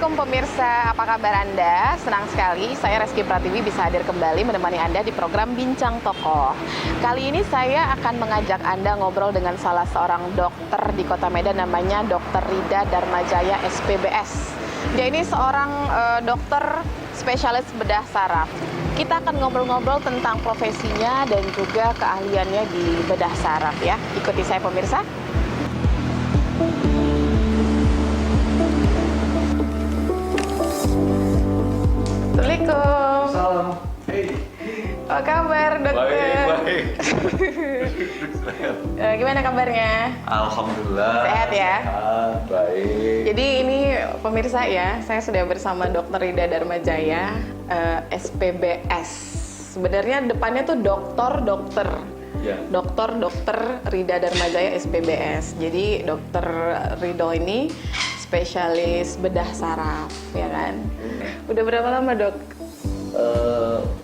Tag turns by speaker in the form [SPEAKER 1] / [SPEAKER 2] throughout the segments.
[SPEAKER 1] Assalamualaikum pemirsa, apa kabar Anda? Senang sekali saya Reski Pratiwi bisa hadir kembali menemani Anda di program Bincang Tokoh. Kali ini saya akan mengajak Anda ngobrol dengan salah seorang dokter di Kota Medan, namanya Dr. Rida Darmajaya SPBS. Dia ini seorang dokter spesialis bedah saraf. Kita akan ngobrol-ngobrol tentang profesinya dan juga keahliannya di bedah saraf ya. Ikuti saya pemirsa. Assalamualaikum.
[SPEAKER 2] Salam. Hey.
[SPEAKER 1] Apa kabar dokter?
[SPEAKER 2] Baik.
[SPEAKER 1] Gimana kabarnya?
[SPEAKER 2] Alhamdulillah.
[SPEAKER 1] Sehat ya?
[SPEAKER 2] Sehat, baik.
[SPEAKER 1] Jadi ini pemirsa ya, saya sudah bersama Dr. Rida Darmajaya, SPBS. Sebenarnya depannya tuh dokter.
[SPEAKER 2] Ya.
[SPEAKER 1] Dokter Rida Darmajaya SPBS. Jadi Dokter Rido ini spesialis bedah saraf, ya kan? Udah berapa lama dok?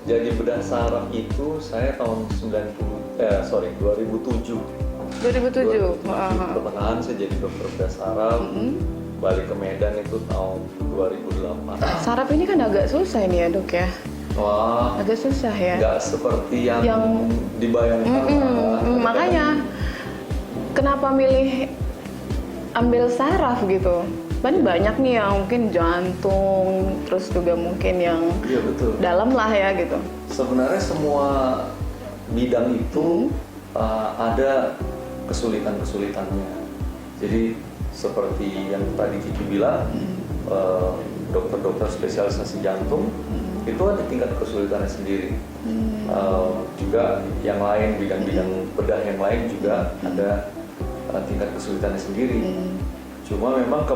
[SPEAKER 2] Jadi bedah saraf itu saya tahun 2007.
[SPEAKER 1] 2007.
[SPEAKER 2] Pertengahan saya jadi dokter bedah saraf. Balik ke Medan itu tahun 2008.
[SPEAKER 1] Saraf ini kan agak susah ini ya dok ya?
[SPEAKER 2] Wah,
[SPEAKER 1] Agak susah ya?
[SPEAKER 2] nggak seperti yang dibayangkan.
[SPEAKER 1] Makanya kenapa milih ambil saraf gitu? Kan banyak nih yang mungkin jantung, terus juga mungkin yang
[SPEAKER 2] Iya betul.
[SPEAKER 1] dalam lah ya gitu.
[SPEAKER 2] Sebenarnya semua bidang itu ada kesulitan-kesulitannya. Jadi seperti yang tadi Kiki bilang, dokter-dokter spesialisasi jantung itu ada tingkat kesulitannya sendiri. Juga yang lain, bidang-bidang bedah yang lain juga ada tingkat kesulitannya sendiri. Cuma memang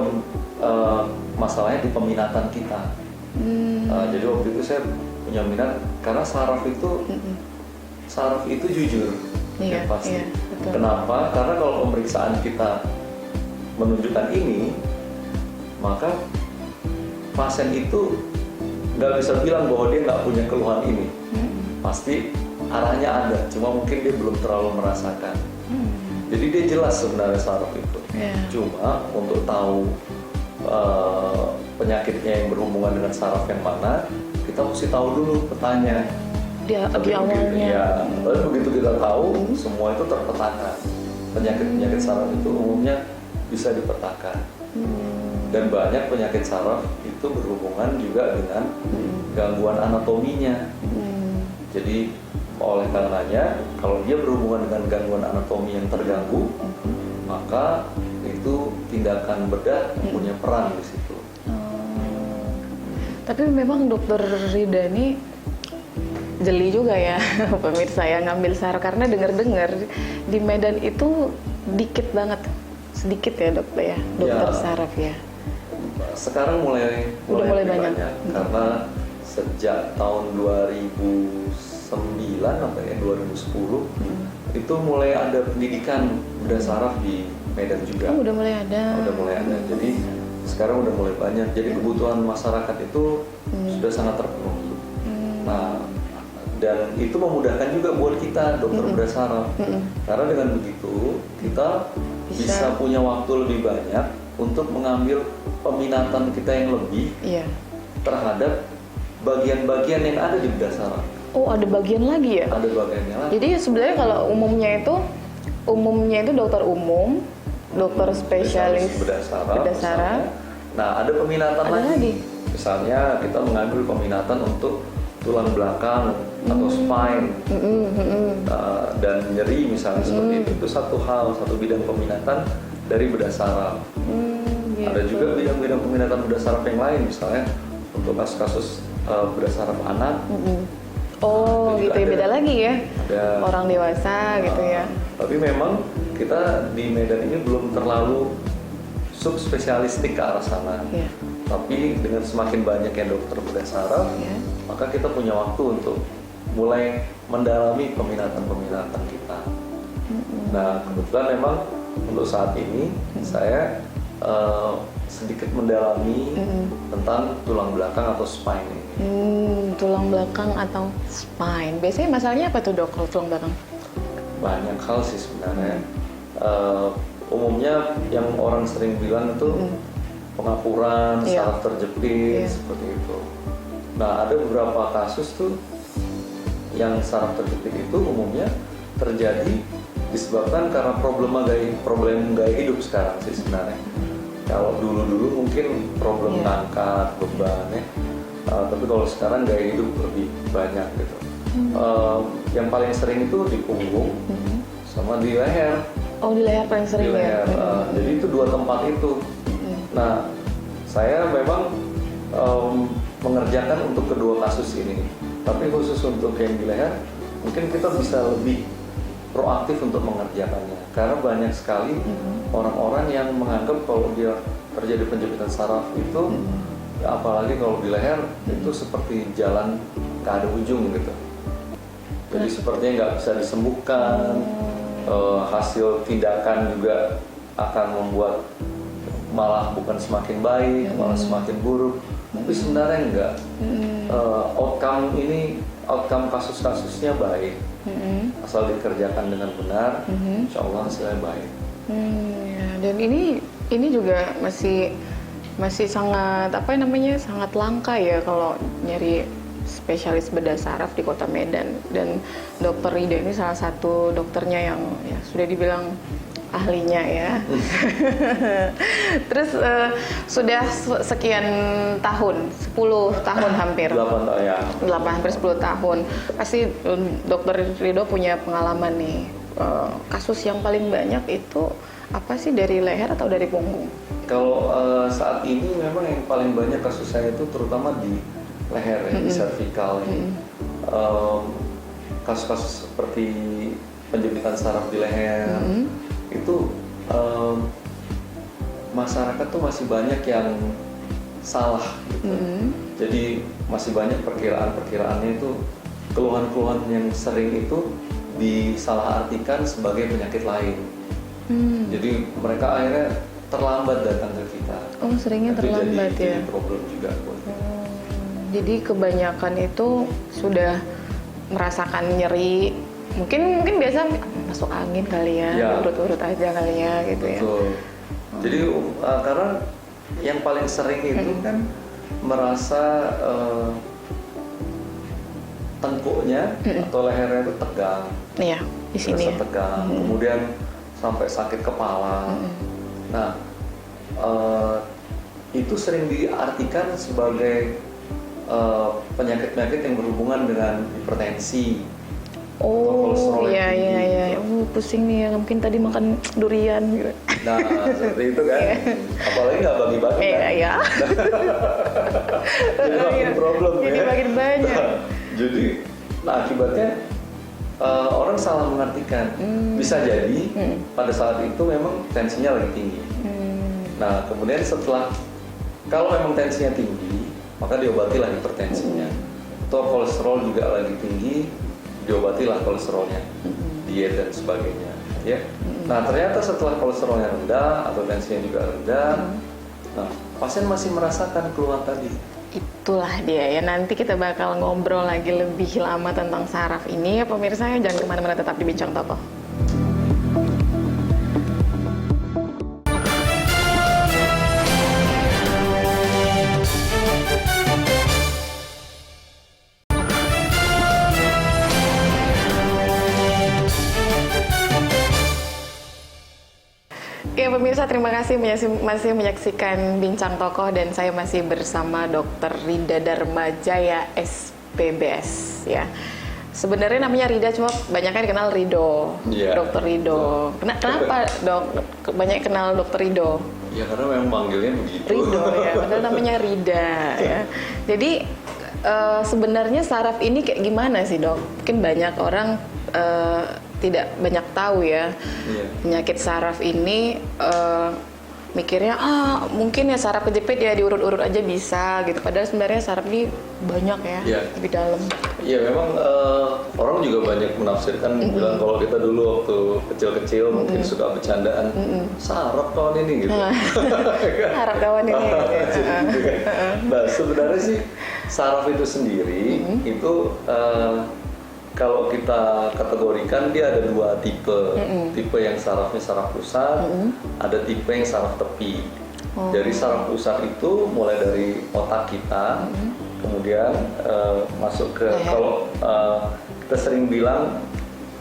[SPEAKER 2] masalahnya di peminatan kita. Jadi waktu itu saya punya minat karena saraf itu jujur,
[SPEAKER 1] Iya,
[SPEAKER 2] yang pasti.
[SPEAKER 1] iya, betul.
[SPEAKER 2] Kenapa? Karena kalau pemeriksaan kita menunjukkan ini, maka pasien itu nggak bisa bilang bahwa dia nggak punya keluhan ini. Pasti arahnya ada, cuma mungkin dia belum terlalu merasakan. Jadi dia jelas sebenarnya saraf itu.
[SPEAKER 1] Yeah.
[SPEAKER 2] Cuma untuk tahu penyakitnya yang berhubungan dengan saraf yang mana, kita mesti tahu dulu petanya.
[SPEAKER 1] Di awalnya.
[SPEAKER 2] Ya, lalu begitu kita tahu, semua itu terpetakan. Penyakit-penyakit saraf itu umumnya bisa dipetakan. Dan banyak penyakit saraf itu berhubungan juga dengan gangguan anatominya. Jadi oleh karenanya, kalau dia berhubungan dengan gangguan anatomi yang terganggu, maka itu tindakan bedah punya peran di situ.
[SPEAKER 1] Tapi memang dokter Rida ini jeli juga ya pemirsa yang ngambil saraf, karena dengar-dengar di Medan itu sedikit ya dokter saraf ya.
[SPEAKER 2] Sekarang mulai banyak. Karena sejak tahun 2009 atau 2010 itu mulai ada pendidikan bedah saraf di Medan juga.
[SPEAKER 1] Udah mulai ada.
[SPEAKER 2] Jadi sekarang udah mulai banyak. Jadi kebutuhan masyarakat itu sudah sangat terpenuhi. Nah, dan itu memudahkan juga buat kita dokter bedah saraf. Karena dengan begitu kita bisa punya waktu lebih banyak untuk mengambil peminatan kita yang lebih terhadap bagian-bagian yang ada di bedah saraf.
[SPEAKER 1] Oh, ada bagian lagi ya?
[SPEAKER 2] Ada bagiannya lagi.
[SPEAKER 1] Jadi sebenarnya kalau umumnya itu dokter umum, dokter spesialis
[SPEAKER 2] bedah saraf.
[SPEAKER 1] Saraf.
[SPEAKER 2] Nah, ada peminatan lagi. Misalnya kita mengambil peminatan untuk tulang belakang atau spine dan nyeri misalnya seperti itu satu bidang peminatan dari bedah saraf.
[SPEAKER 1] Gitu.
[SPEAKER 2] Ada juga bidang-bidang peminatan bedah saraf yang lain, misalnya untuk kasus-kasus bedah saraf anak.
[SPEAKER 1] Oh, gitu ya, beda lagi ya.
[SPEAKER 2] Ada
[SPEAKER 1] orang dewasa gitu ya.
[SPEAKER 2] Tapi memang kita di Medan ini belum terlalu subspesialistik ke arah sana.
[SPEAKER 1] Yeah.
[SPEAKER 2] Tapi dengan semakin banyaknya dokter bedah saraf, maka kita punya waktu untuk mulai mendalami peminatan kita. Nah, kebetulan memang untuk saat ini saya sedikit mendalami tentang tulang belakang atau spine ini.
[SPEAKER 1] Tulang belakang atau spine. Biasanya masalahnya apa tuh dok kalau tulang belakang?
[SPEAKER 2] Banyak hal sih sebenarnya. Umumnya yang orang sering bilang itu pengapuran,
[SPEAKER 1] Iya.
[SPEAKER 2] saraf terjepit,
[SPEAKER 1] Iya.
[SPEAKER 2] seperti itu. Nah, ada beberapa kasus tuh yang saraf terjepit itu umumnya terjadi disebabkan karena problem gaya hidup sekarang sih sebenarnya. Kalau dulu mungkin problem
[SPEAKER 1] Iya.
[SPEAKER 2] ngangkat beban ya, tapi kalau sekarang gaya hidup lebih banyak gitu. Yang paling sering itu di punggung sama di leher.
[SPEAKER 1] Oh, di leher paling sering
[SPEAKER 2] Di leher.
[SPEAKER 1] ya.
[SPEAKER 2] Jadi itu dua tempat itu. Nah, saya memang mengerjakan untuk kedua kasus ini, tapi khusus untuk yang di leher, mungkin kita bisa lebih proaktif untuk mengerjakannya, karena banyak sekali orang-orang yang menganggap kalau dia terjadi penjepitan saraf itu, ya apalagi kalau di leher itu seperti jalan ke ada ujung gitu. Jadi sepertinya nggak bisa disembuhkan, hasil tindakan juga akan membuat malah bukan semakin baik, malah semakin buruk. Tapi sebenarnya enggak. Outcome kasus-kasusnya baik. Asal dikerjakan dengan benar, insya Allah hasilnya baik.
[SPEAKER 1] Ya. Dan ini juga masih sangat sangat langka ya kalau nyari spesialis bedah saraf di Kota Medan. Dan Dokter Rida ini salah satu dokternya yang ya sudah dibilang ahlinya ya. Terus sudah sekian tahun, 10 tahun hampir. 10 tahun. Pasti Dokter Rido punya pengalaman nih. Kasus yang paling banyak itu apa sih, dari leher atau dari punggung?
[SPEAKER 2] Kalau saat ini memang yang paling banyak kasus saya itu terutama di leher ya, di cervical ini. Kasus-kasus seperti penjepitan saraf di leher itu masyarakat tuh masih banyak yang salah gitu. Jadi masih banyak perkiraannya itu, keluhan-keluhan yang sering itu disalahartikan sebagai penyakit lain. Jadi mereka akhirnya terlambat datang ke kita.
[SPEAKER 1] Oh, seringnya
[SPEAKER 2] Itu
[SPEAKER 1] terlambat
[SPEAKER 2] jadi
[SPEAKER 1] ya.
[SPEAKER 2] problem juga buat kita.
[SPEAKER 1] Jadi kebanyakan itu sudah merasakan nyeri. Mungkin biasa masuk angin kali ya,
[SPEAKER 2] Ya.
[SPEAKER 1] urut-urut aja kali ya gitu ya.
[SPEAKER 2] Betul. Jadi karena yang paling sering itu kan merasa tengkuknya atau lehernya itu tegang,
[SPEAKER 1] Iya, di sini
[SPEAKER 2] terasa
[SPEAKER 1] ya.
[SPEAKER 2] tegang, kemudian sampai sakit kepala. Nah, itu sering diartikan sebagai penyakit-penyakit yang berhubungan dengan hipertensi.
[SPEAKER 1] Oh,
[SPEAKER 2] kolesterol yang
[SPEAKER 1] iya.
[SPEAKER 2] tinggi.
[SPEAKER 1] Pusing nih ya, mungkin tadi makan durian gitu.
[SPEAKER 2] Nah, seperti itu kan. Apalagi nggak bagi-bagi kan.
[SPEAKER 1] Iya.
[SPEAKER 2] Jadi makin problem
[SPEAKER 1] Jadi
[SPEAKER 2] ya.
[SPEAKER 1] makin banyak.
[SPEAKER 2] Jadi, akibatnya orang salah mengartikan. Bisa jadi pada saat itu memang tensinya lagi tinggi. Nah, kemudian kalau memang tensinya tinggi, maka diobatilah hipertensinya. Atau kolesterol juga lagi tinggi, diobatilah kolesterolnya, diet dan sebagainya, ya. Nah, ternyata setelah kolesterolnya rendah atau tensinya juga rendah, nah, pasien masih merasakan keluhan tadi.
[SPEAKER 1] Itulah dia ya, nanti kita bakal ngobrol lagi lebih lama tentang saraf ini ya pemirsa, jangan kemana-mana, tetap di Bincang Tokoh. Ya pemirsa, terima kasih masih menyaksikan Bincang Tokoh dan saya masih bersama Dr. Rida Dharmajaya SPBS ya. Sebenarnya namanya Rida, cuma banyak kan dikenal Rido, Dr. Rido. Kenapa dok banyak kenal Dr. Rido?
[SPEAKER 2] Ya karena memang manggilnya begitu.
[SPEAKER 1] Rido ya, padahal namanya Rida ya. Jadi sebenarnya saraf ini kayak gimana sih dok? Mungkin banyak orang tidak banyak tahu ya. Penyakit saraf ini mikirnya mungkin ya saraf kejepit ya diurut-urut aja bisa gitu, padahal sebenarnya saraf ini banyak ya, lebih dalam.
[SPEAKER 2] Iya memang orang juga banyak menafsirkan bilang kalau kita dulu waktu kecil-kecil mungkin suka bercandaan saraf kawan ini gitu.
[SPEAKER 1] Saraf kawan ini.
[SPEAKER 2] Gitu kan. Nah sebenarnya sih saraf itu sendiri itu kalau kita kategorikan dia ada dua tipe. Tipe yang sarafnya saraf pusat, ada tipe yang saraf tepi. Jadi saraf pusat itu mulai dari otak kita, kemudian masuk ke kalau kita sering bilang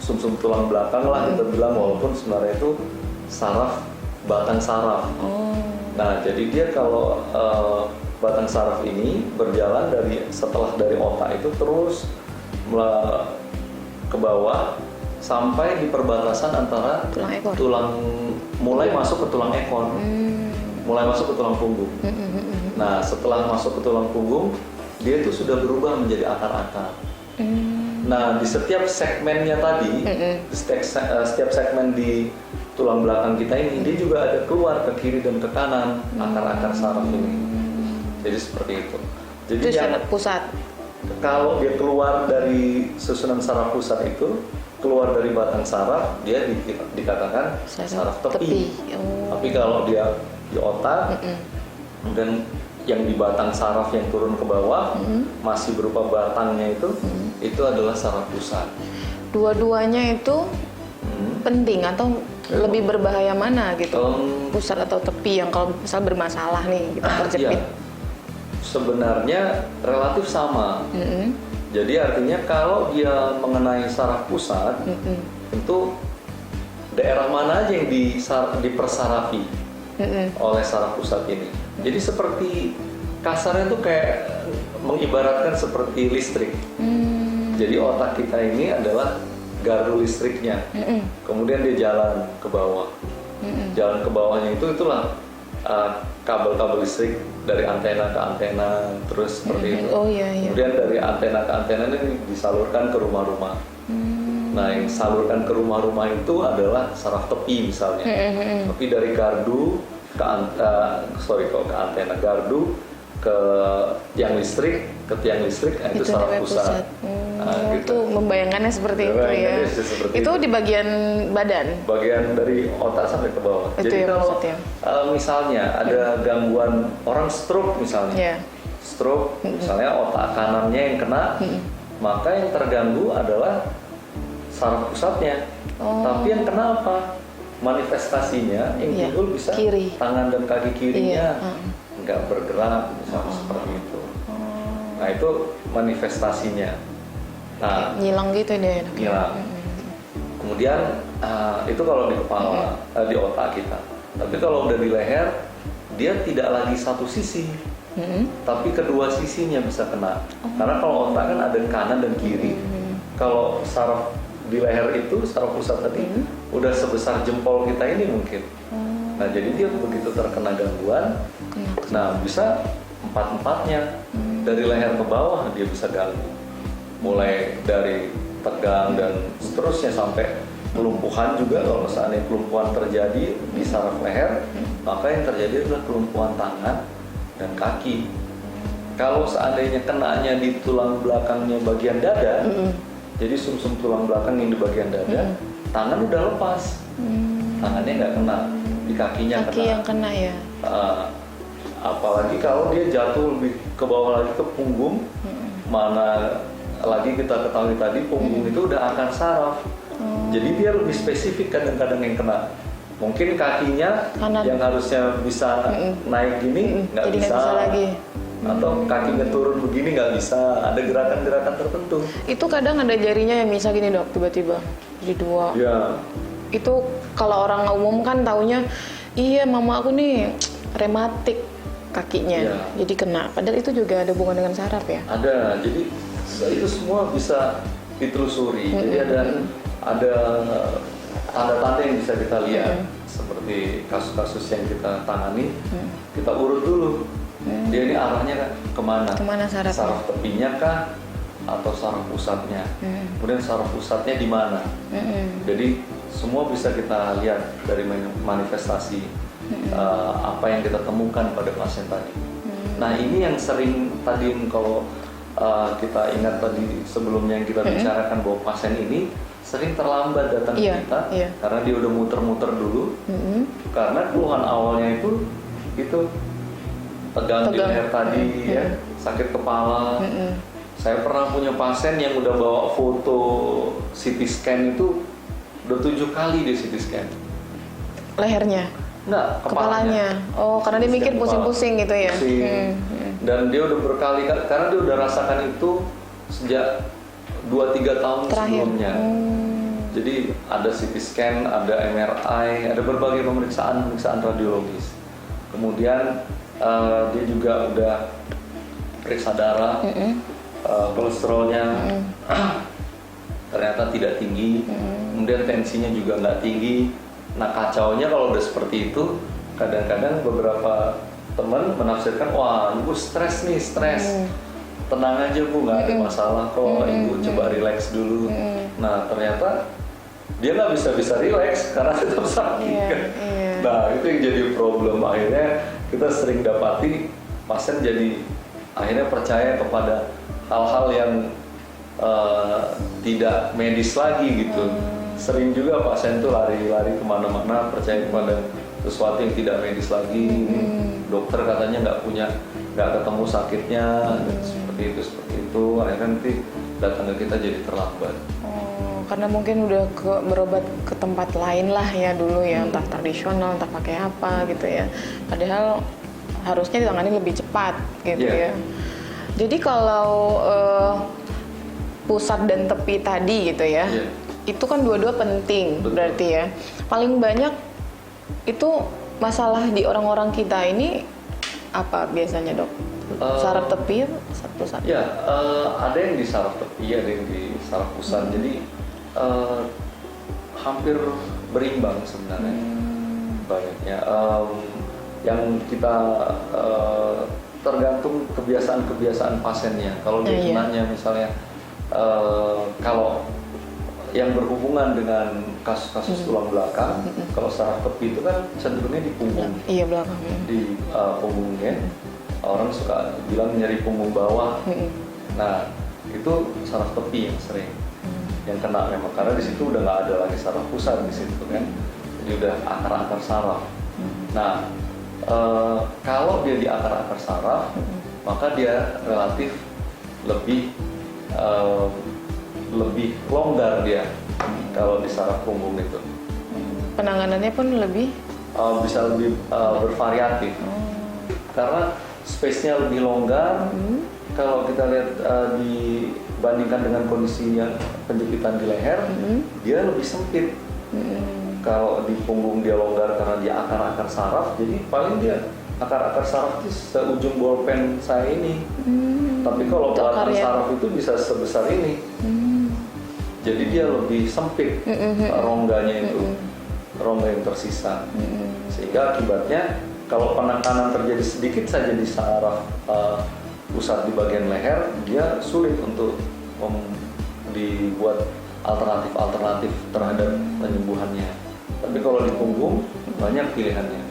[SPEAKER 2] sumsum tulang belakang lah kita bilang, walaupun sebenarnya itu saraf batang saraf. Nah, jadi dia kalau batang saraf ini berjalan setelah dari otak itu terus ke bawah sampai di perbatasan antara tulang mulai masuk ke tulang ekor, mulai masuk ke tulang punggung. Nah, setelah masuk ke tulang punggung, dia itu sudah berubah menjadi akar-akar. Nah, di setiap segmennya tadi, setiap segmen di tulang belakang kita ini, dia juga ada keluar ke kiri dan ke kanan akar-akar saraf ini. Jadi seperti itu. Jadi
[SPEAKER 1] itu saraf pusat.
[SPEAKER 2] Kalau dia keluar dari susunan saraf pusat itu, keluar dari batang saraf, dia dikatakan saraf tepi. Tapi kalau dia di otak, dan yang di batang saraf yang turun ke bawah, masih berupa batangnya itu adalah saraf pusat.
[SPEAKER 1] Dua-duanya itu penting atau lebih berbahaya mana gitu? Pusat atau tepi yang kalau misal bermasalah nih kita terjepit?
[SPEAKER 2] Iya. Sebenarnya relatif sama. Jadi artinya kalau dia mengenai saraf pusat, itu daerah mana aja yang dipersarafi oleh saraf pusat ini. Jadi seperti kasarnya tuh kayak mengibaratkan seperti listrik. Jadi otak kita ini adalah gardu listriknya. Kemudian dia jalan ke bawah. Jalan ke bawahnya itulah kabel-kabel listrik dari antena ke antena, terus seperti itu. Kemudian dari antena ke antena ini disalurkan ke rumah-rumah. Nah, yang salurkan ke rumah-rumah itu adalah saraf tepi misalnya. Tapi dari gardu ke antena gardu ke tiang listrik, itu saraf pusat.
[SPEAKER 1] Nah, gitu. Itu membayangkannya seperti itu ya. Itu di bagian badan.
[SPEAKER 2] Bagian dari otak sampai ke bawah.
[SPEAKER 1] Itu
[SPEAKER 2] jadi kalau misalnya ada gangguan orang stroke misalnya, stroke misalnya otak kanannya yang kena, maka yang terganggu adalah saraf pusatnya. Tapi yang kena apa? Manifestasinya yang timbul bisa kiri. Tangan dan kaki kirinya nggak bergerak misalnya seperti itu. Nah, itu manifestasinya. Nah,
[SPEAKER 1] ngilang gitu deh.
[SPEAKER 2] Ngilang. Kemudian itu kalau di kepala, di otak kita. Tapi kalau udah di leher, dia tidak lagi satu sisi, tapi kedua sisinya bisa kena. Karena kalau otak kan ada kanan dan kiri. Kalau saraf di leher itu, saraf pusat tadi, udah sebesar jempol kita ini mungkin. Nah, jadi dia begitu terkena gangguan, nah bisa empat-empatnya dari leher ke bawah dia bisa ganggu. Mulai dari tegang dan seterusnya sampai kelumpuhan juga. Kalau seandainya kelumpuhan terjadi di saraf leher, maka yang terjadi adalah kelumpuhan tangan dan kaki. Kalau seandainya kenanya di tulang belakangnya bagian dada, jadi sumsum tulang belakang yang di bagian dada, tangan udah lepas, tangannya nggak kena, di kakinya
[SPEAKER 1] kaki kena. Yang kena ya.
[SPEAKER 2] Apalagi kalau dia jatuh lebih ke bawah lagi ke punggung, mana lagi kita ketahui tadi punggung itu udah akar saraf. Jadi dia lebih spesifik kadang-kadang yang kena. Mungkin kakinya yang harusnya bisa naik gini nggak bisa lagi. Atau kakinya turun begini nggak bisa. Ada gerakan-gerakan tertentu. Itu
[SPEAKER 1] kadang ada jarinya yang bisa gini dok, tiba-tiba jadi dua.
[SPEAKER 2] Ya.
[SPEAKER 1] Itu kalau orang umum kan taunya, iya mama aku nih rematik kakinya, jadi kena. Padahal itu juga ada hubungan dengan saraf ya?
[SPEAKER 2] Ada. Jadi itu semua bisa ditelusuri. Jadi ada tanda-tanda yang bisa kita lihat, seperti kasus-kasus yang kita tangani, kita urut dulu. Dia ini arahnya kemana?
[SPEAKER 1] Kemana sarafnya?
[SPEAKER 2] Saraf tepinya kah? Atau saraf pusatnya? Kemudian saraf pusatnya di mana? Jadi semua bisa kita lihat dari manifestasi apa yang kita temukan pada pasien tadi. Nah, ini yang sering tadi kalau kita ingat tadi sebelumnya yang kita bicarakan bahwa pasien ini sering terlambat datang ke kita karena dia udah muter-muter dulu. Karena keluhan awalnya itu tegang di leher tadi, ya, sakit kepala. Saya pernah punya pasien yang udah bawa foto CT scan itu udah 7 kali dia CT scan.
[SPEAKER 1] Lehernya?
[SPEAKER 2] Enggak, kepalanya.
[SPEAKER 1] Oh, karena dia mikir
[SPEAKER 2] Kepala.
[SPEAKER 1] pusing-pusing gitu ya.
[SPEAKER 2] Pusing. Dan dia udah berkali-kali, karena dia udah rasakan itu sejak 2-3 tahun
[SPEAKER 1] Terakhir.
[SPEAKER 2] sebelumnya. Jadi ada CT scan, ada MRI, ada berbagai pemeriksaan radiologis. Kemudian dia juga udah periksa darah, kolesterolnya ternyata tidak tinggi, kemudian tensinya juga nggak tinggi. Nah kacaunya kalau udah seperti itu, kadang-kadang beberapa teman menafsirkan, wah ibu stres nih, tenang aja bu, nggak ada masalah kok, ibu coba relax dulu. Nah ternyata dia nggak bisa relax karena tetap sakit kan. Nah itu yang jadi problem, akhirnya kita sering dapati pasien jadi akhirnya percaya kepada hal-hal yang tidak medis lagi gitu. Sering juga pasien tuh lari-lari kemana-mana percaya kepada sesuatu yang tidak medis lagi. Dokter katanya nggak ketemu sakitnya, seperti itu. Akhirnya nanti datang ke kita jadi terlambat.
[SPEAKER 1] Karena mungkin udah berobat ke tempat lain lah ya dulu ya, entah tradisional, entah pakai apa gitu ya. Padahal harusnya ditangani lebih cepat gitu ya. Jadi kalau pusat dan tepi tadi gitu ya, itu kan dua-dua penting.
[SPEAKER 2] Betul.
[SPEAKER 1] Berarti ya. Paling banyak itu masalah di orang-orang kita ini apa biasanya dok? Saraf tepi atau pusat?
[SPEAKER 2] Ya, ada yang di saraf tepi, ada yang di saraf pusat. Jadi hampir berimbang sebenarnya banyaknya. Yang kita tergantung kebiasaan pasiennya. Kalau dia kenanya misalnya kalau yang berhubungan dengan kasus-kasus tulang belakang, kalau saraf tepi itu kan cenderungnya di punggung.
[SPEAKER 1] Iya, belakang.
[SPEAKER 2] Di punggungnya, orang suka bilang nyeri punggung bawah. Nah, itu saraf tepi yang sering yang kena memang, karena di situ udah nggak ada lagi saraf pusat di situ kan, jadi udah akar-akar saraf. Nah, kalau dia di akar-akar saraf, maka dia relatif lebih longgar dia kalau di saraf punggung itu.
[SPEAKER 1] Penanganannya pun lebih
[SPEAKER 2] bisa lebih bervariatif karena space-nya lebih longgar. Kalau kita lihat dibandingkan dengan kondisi yang penjepitan di leher, dia lebih sempit. Kalau di punggung dia longgar karena dia akar-akar saraf, jadi paling dia akar-akar saraf itu seujung bolpen saya ini. Tapi kalau belakang saraf itu bisa sebesar ini. Jadi dia lebih sempit rongganya itu, rongga yang tersisa. Sehingga akibatnya kalau penekanan terjadi sedikit saja di saraf pusat di bagian leher, dia sulit untuk dibuat alternatif terhadap penyembuhannya. Tapi kalau di punggung banyak pilihannya.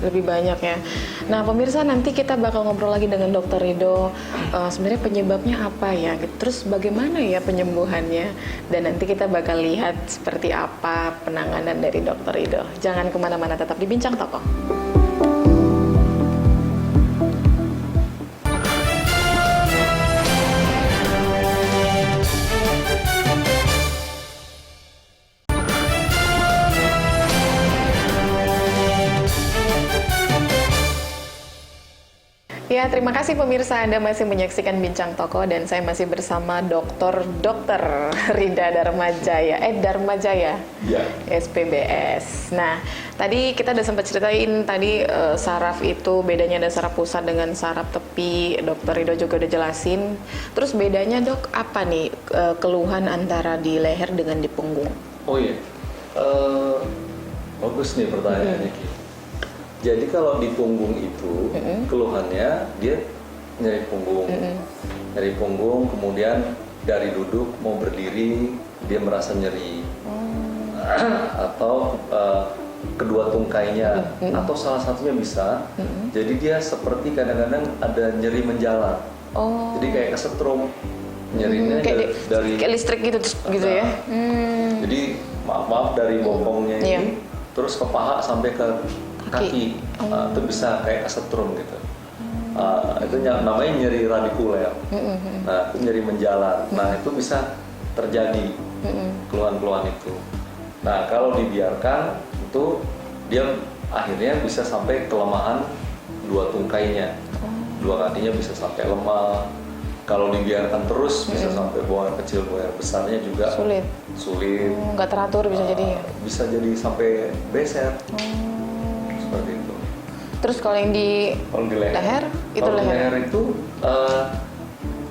[SPEAKER 1] Lebih banyak ya. Nah pemirsa, nanti kita bakal ngobrol lagi dengan Dr. Ridho. Sebenarnya penyebabnya apa ya? Terus bagaimana ya penyembuhannya? Dan nanti kita bakal lihat seperti apa penanganan dari Dr. Ridho. Jangan kemana-mana, tetap di Bincang Tokoh. Ya, terima kasih pemirsa, Anda masih menyaksikan Bincang Tokoh dan saya masih bersama Dr. Rida Darmajaya. Darmajaya?
[SPEAKER 2] Ya.
[SPEAKER 1] SPBS. Nah, tadi kita udah sempat ceritain tadi saraf itu bedanya ada saraf pusat dengan saraf tepi. Dr. Ridho juga udah jelasin. Terus bedanya dok, apa nih keluhan antara di leher dengan di punggung?
[SPEAKER 2] Oh iya, bagus nih pertanyaannya Ki. Jadi kalau di punggung itu keluhannya dia nyeri punggung, kemudian dari duduk mau berdiri dia merasa nyeri, atau kedua tungkainya, atau salah satunya bisa. Jadi dia seperti kadang-kadang ada nyeri menjalar, jadi kayak kesetrum, nyerinya dari
[SPEAKER 1] kayak listrik gitu ya.
[SPEAKER 2] Jadi maaf dari bokongnya ini terus ke paha sampai ke kaki, itu bisa kayak kesetrum gitu. Itu namanya nyeri radikuler. Nah, itu nyeri menjalar. Nah, itu bisa terjadi keluhan-keluhan itu. Nah, kalau dibiarkan tertentu dia akhirnya bisa sampai kelemahan dua tungkainya, dua kakinya bisa sampai lemah. Kalau dibiarkan terus bisa sampai buang air kecil, buang air besarnya juga sulit.
[SPEAKER 1] Nggak teratur bisa jadi ya?
[SPEAKER 2] Bisa jadi sampai beser. Seperti itu.
[SPEAKER 1] Terus kalau yang di leher itu
[SPEAKER 2] kalau
[SPEAKER 1] leher.
[SPEAKER 2] leher itu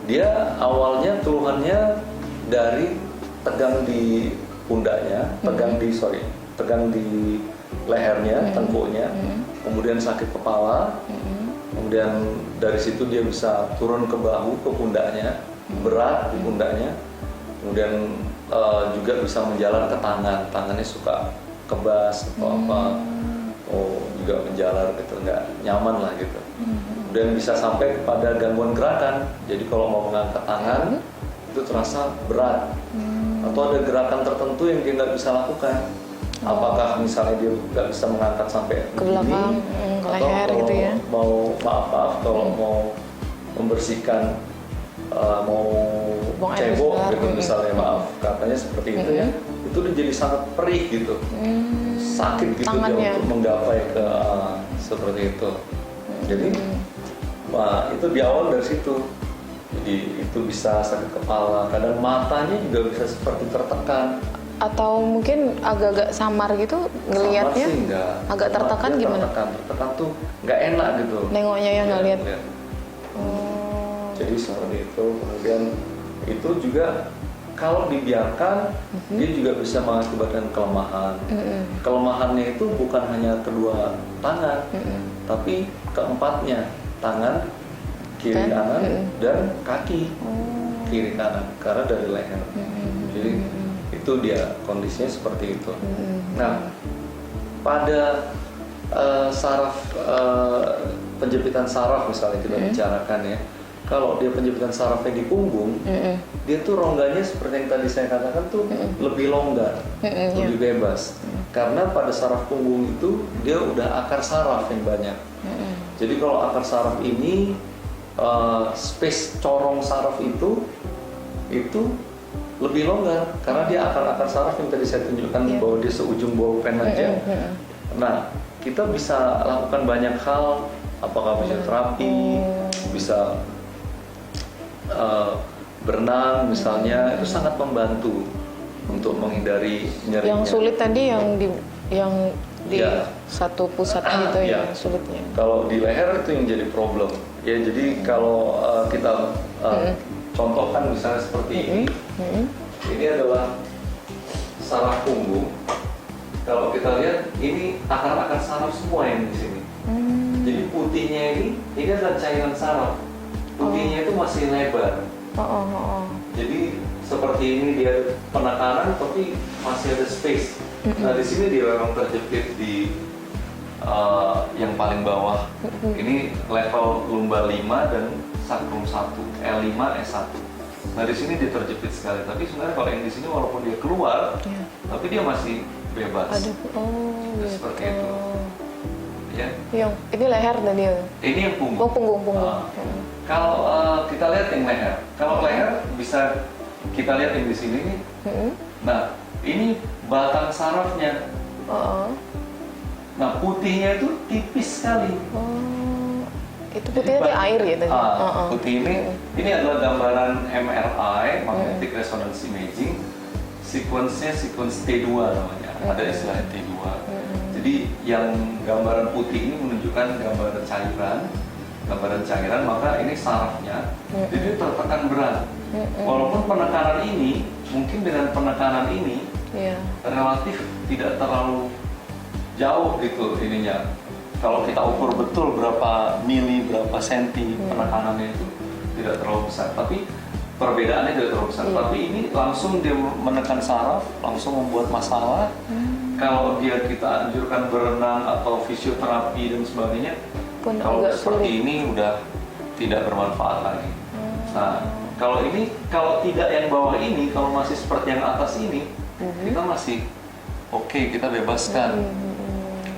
[SPEAKER 2] dia awalnya keluhannya dari tegang di pundaknya, tegang di lehernya, tengkuknya, kemudian sakit kepala, kemudian dari situ dia bisa turun ke bahu, ke pundaknya, berat di pundaknya, kemudian juga bisa menjalar ke tangannya suka kebas atau apa, juga menjalar gitu, nggak nyaman lah gitu. Kemudian bisa sampai kepada gangguan gerakan, jadi kalau mau mengangkat tangan itu terasa berat, atau ada gerakan tertentu yang dia nggak bisa lakukan. Apakah misalnya dia nggak bisa mengangkat sampai
[SPEAKER 1] ke belakang, ke leher gitu ya?
[SPEAKER 2] Mau kalau mau membersihkan, mau cebok gitu misalnya, maaf katanya seperti itu ya, itu udah jadi sangat perih gitu, sakit gitu dia untuk menggapai ke seperti itu. Jadi itu di awal dari situ. Jadi itu bisa sakit kepala, kadang matanya juga bisa seperti tertekan.
[SPEAKER 1] Atau mungkin agak-agak samar gitu ngelihatnya?
[SPEAKER 2] Samar sih enggak.
[SPEAKER 1] Agak tertekan gimana?
[SPEAKER 2] Tertekan tuh nggak enak gitu.
[SPEAKER 1] Nengoknya ya nggak lihat.
[SPEAKER 2] Jadi seperti itu. Kemudian itu juga kalau dibiarkan dia juga bisa mengakibatkan kelemahan. Kelemahannya itu bukan hanya kedua tangan, tapi keempatnya, tangan, kiri kanan, dan kaki kiri kanan, karena dari leher. Jadi itu dia kondisinya seperti itu. Nah, pada saraf penjepitan saraf misalnya kita bicarakan ya, kalau dia penjepitan sarafnya di punggung, dia tuh rongganya seperti yang tadi saya katakan tuh lebih longgar, lebih bebas. Karena pada saraf punggung itu dia udah akar saraf yang banyak. Jadi kalau akar saraf ini space corong saraf itu lebih longgar karena dia akar-akar saraf yang tadi saya tunjukkan bahwa dia seujung ball pen aja. Nah, kita bisa lakukan banyak hal, apakah fisioterapi, bisa berenang misalnya, itu sangat membantu untuk menghindari nyerinya.
[SPEAKER 1] Yang sulit tadi yang di satu pusat gitu yang sulitnya.
[SPEAKER 2] Kalau di leher itu yang jadi problem. Ya, jadi kalau kita contohkan misalnya seperti ini. Ini adalah saraf punggung. Kalau kita lihat ini akar-akar saraf semua yang di sini. Jadi putihnya ini adalah cairan saraf. Putihnya itu masih lebar. Jadi seperti ini dia penekanan tapi masih ada space. Nah, di sini dia memang terjepit di yang paling bawah. Ini level lumbar 5 dan sacrum 1, L5, S1. Nah, di sini dia terjepit sekali. Tapi sebenarnya kalau yang di sini walaupun dia keluar, tapi dia masih bebas. Seperti itu. Ya.
[SPEAKER 1] Ini leher tadi.
[SPEAKER 2] Ini yang punggung.
[SPEAKER 1] Punggung.
[SPEAKER 2] Kalau kita lihat yang leher, kalau leher bisa kita lihat yang di sini nih. Nah, ini batang sarafnya. Nah, putihnya itu tipis sekali.
[SPEAKER 1] Itu putihnya kayak air ya tadi?
[SPEAKER 2] Putih ini adalah gambaran MRI, Magnetic Resonance Imaging. Sequence-nya sequence T2 namanya, ada istilahnya T2. Jadi yang gambaran putih ini menunjukkan gambaran cairan, maka ini sarafnya, jadi tertekan berat. Walaupun penekanan ini, mungkin dengan penekanan ini, relatif tidak terlalu jauh gitu ininya. Kalau kita ukur betul berapa mili, berapa senti penekanannya itu tidak terlalu besar. Tapi perbedaannya tidak terlalu besar. Tapi ini langsung dia menekan saraf, langsung membuat masalah. Kalau dia kita anjurkan berenang atau fisioterapi dan sebagainya, kalau seperti ini udah tidak bermanfaat lagi. Nah, kalau tidak yang bawah ini, kalau masih seperti yang atas ini, kita masih oke, kita bebaskan.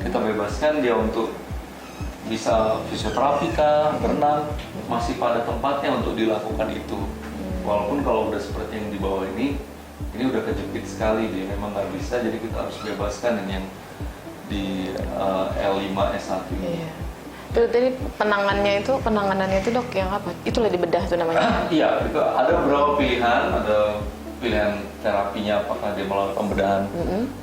[SPEAKER 2] Kita bebaskan dia untuk bisa fisioterapi kah, berenang, masih pada tempatnya untuk dilakukan itu. Walaupun kalau udah seperti yang di bawah ini udah kejepit sekali, dia memang nggak bisa, jadi kita harus bebaskan. Dan yang di L5S1 ini.
[SPEAKER 1] Iya. Itu tadi penanganannya itu dok yang apa? Itulah dibedah tuh namanya.
[SPEAKER 2] Iya, itu ada beberapa pilihan, ada pilihan terapinya apakah dia melalui pembedahan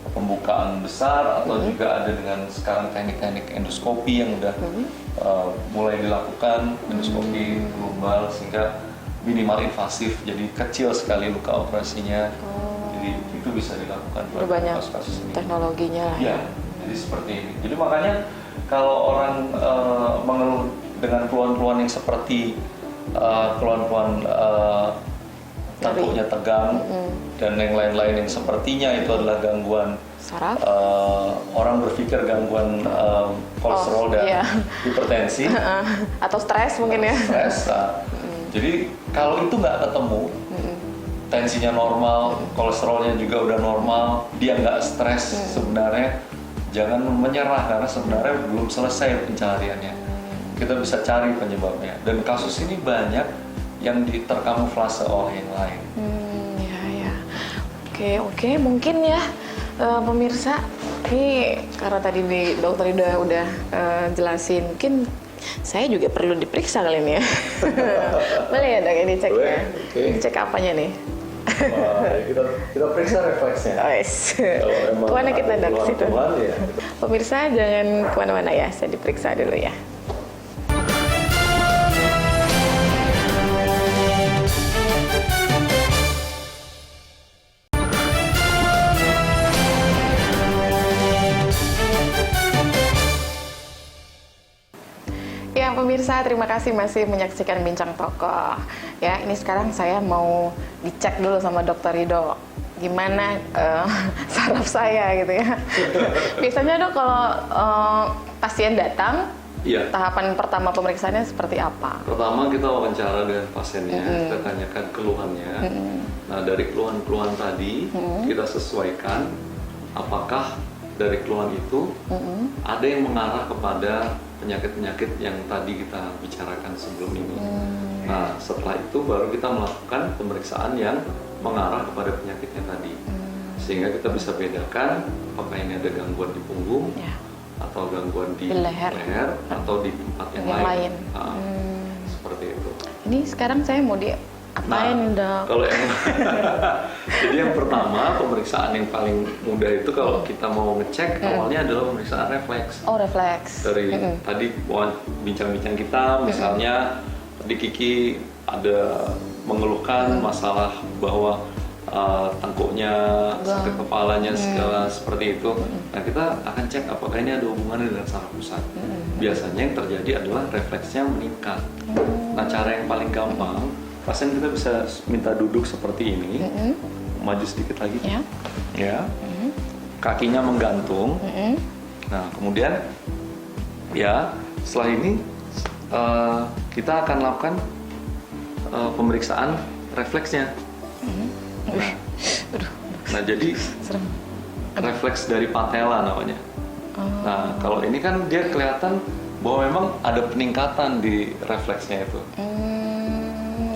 [SPEAKER 2] pembukaan besar atau juga ada dengan sekarang teknik-teknik endoskopi yang udah mulai dilakukan, endoskopi global sehingga minimal invasif, jadi kecil sekali luka operasinya. Jadi itu bisa dilakukan pada
[SPEAKER 1] Banyak
[SPEAKER 2] kasus-kasus ini.
[SPEAKER 1] teknologinya lah
[SPEAKER 2] Ya, jadi seperti ini. Jadi makanya kalau orang mengeluh dengan keluhan-keluhan yang seperti keluhan-keluhan tengkuknya tegang dan yang lain-lain yang sepertinya itu adalah gangguan
[SPEAKER 1] saraf,
[SPEAKER 2] orang berpikir gangguan kolesterol dan hipertensi
[SPEAKER 1] atau stres mungkin ya.
[SPEAKER 2] Stres. Jadi kalau itu nggak ketemu, tensinya normal, kolesterolnya juga udah normal, dia nggak stres sebenarnya, jangan menyerah karena sebenarnya belum selesai pencariannya. Kita bisa cari penyebabnya. Dan kasus ini banyak yang terkamuflase oleh yang lain.
[SPEAKER 1] Ya. Oke, mungkin ya pemirsa, ini karena tadi dokter udah jelasin, mungkin saya juga perlu diperiksa kali ini ya. Boleh ya dok, ini cek ya?
[SPEAKER 2] Okay.
[SPEAKER 1] Cek apanya nih?
[SPEAKER 2] Kita periksa refleksnya.
[SPEAKER 1] Kemana kita dok situ?
[SPEAKER 2] Ya.
[SPEAKER 1] Pemirsa jangan kemana-mana ya, saya diperiksa dulu ya. Ya pemirsa, terima kasih masih menyaksikan Bincang Tokoh. Ya, ini sekarang saya mau dicek dulu sama Dokter Ridho. Gimana saraf saya gitu ya. Biasanya dok kalau pasien datang, tahapan pertama pemeriksaannya seperti apa?
[SPEAKER 2] Pertama kita wawancara dengan pasiennya, kita tanyakan keluhannya. Nah dari keluhan-keluhan tadi kita sesuaikan apakah dari keluhan itu ada yang mengarah kepada penyakit-penyakit yang tadi kita bicarakan sebelum ini. Nah setelah itu baru kita melakukan pemeriksaan yang mengarah kepada penyakitnya tadi, sehingga kita bisa bedakan apakah ini ada gangguan di punggung atau gangguan di leher atau di tempat yang lain. Seperti itu. Ini sekarang saya mau diapain dok? Kalau yang jadi yang pertama pemeriksaan yang paling mudah itu kalau kita mau ngecek awalnya adalah pemeriksaan refleks. Oh refleks. Dari tadi bincang-bincang kita misalnya tadi Kiki ada mengeluhkan masalah bahwa tengkuknya, sakit kepalanya segala seperti itu. Nah kita akan cek apakah ini ada hubungannya dengan saraf pusat. Biasanya yang terjadi adalah refleksnya meningkat. Nah cara yang paling gampang, pasien kita bisa minta duduk seperti ini, maju sedikit lagi, ya, kakinya menggantung. Nah kemudian ya setelah ini kita akan lakukan pemeriksaan refleksnya. Nah jadi refleks dari patella namanya. Nah kalau ini kan dia kelihatan bahwa memang ada peningkatan di refleksnya itu.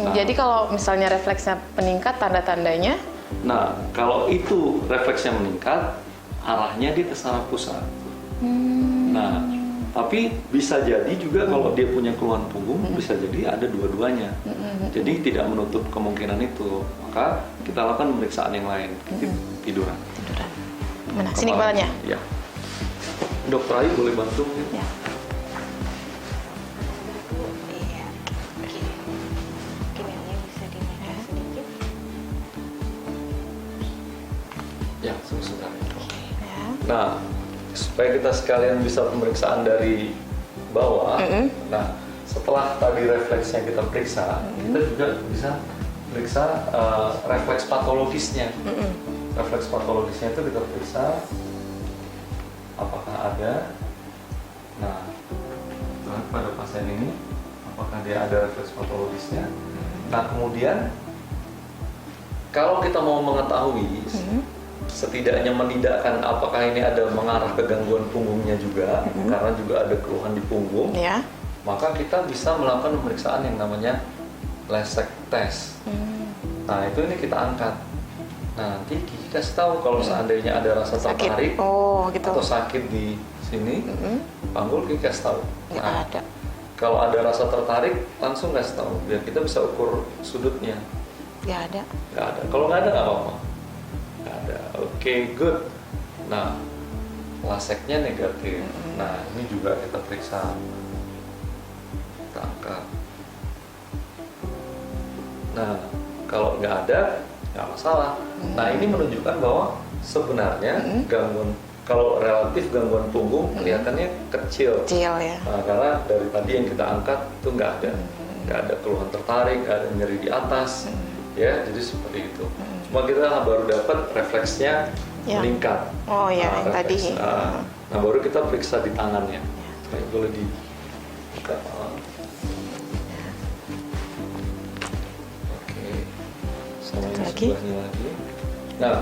[SPEAKER 1] Jadi kalau misalnya refleksnya meningkat, tanda-tandanya?
[SPEAKER 2] Nah kalau itu refleksnya meningkat, arahnya dia ke saraf pusat. Nah tapi bisa jadi juga kalau dia punya keluhan punggung, bisa jadi ada dua-duanya. Jadi tidak menutup kemungkinan itu. Maka kita lakukan pemeriksaan yang lain. Tiduran.
[SPEAKER 1] Mana? Sini kepalanya?
[SPEAKER 2] Ya. Dokter Ayu boleh bantu?
[SPEAKER 1] Ya.
[SPEAKER 2] Ya, sebentar. Nah, supaya kita sekalian bisa pemeriksaan dari bawah. Nah, setelah tadi refleksnya kita periksa, kita juga bisa periksa refleks patologisnya. Refleks patologisnya itu kita periksa apakah ada. Nah, pada pasien ini apakah dia ada refleks patologisnya. Nah, kemudian kalau kita mau mengetahui setidaknya menidakkan apakah ini ada mengarah ke gangguan punggungnya juga, karena juga ada keluhan di punggung, maka kita bisa melakukan pemeriksaan yang namanya Lessig test. Nah itu ini kita angkat. Nah nanti kasih tahu kalau seandainya ada rasa tertarik
[SPEAKER 1] Oh, gitu.
[SPEAKER 2] atau sakit di sini, panggul Ki kasih tahu.
[SPEAKER 1] Nggak ada.
[SPEAKER 2] Kalau ada rasa tertarik langsung kasih tahu biar kita bisa ukur sudutnya.
[SPEAKER 1] Nggak ada.
[SPEAKER 2] Nggak ada. Kalau nggak ada nggak apa-apa. Nggak ada. Oke, good. Nah, laseknya negatif. Nah, ini juga kita periksa. Kita angkat. Nah, kalau nggak ada, nggak masalah. Nah, ini menunjukkan bahwa sebenarnya gangguan, kalau relatif gangguan punggung kelihatannya kecil.
[SPEAKER 1] Kecil ya.
[SPEAKER 2] Nah, karena dari tadi yang kita angkat itu nggak ada keluhan tertarik, nggak ada nyeri di atas, ya, jadi seperti itu. Cuma kita baru dapat refleksnya meningkat.
[SPEAKER 1] Oh ya, yang tadi.
[SPEAKER 2] Nah, baru kita periksa di tangannya. Kayak boleh di. Oke, sama yang
[SPEAKER 1] lagi.
[SPEAKER 2] sebelahnya lagi. Nah,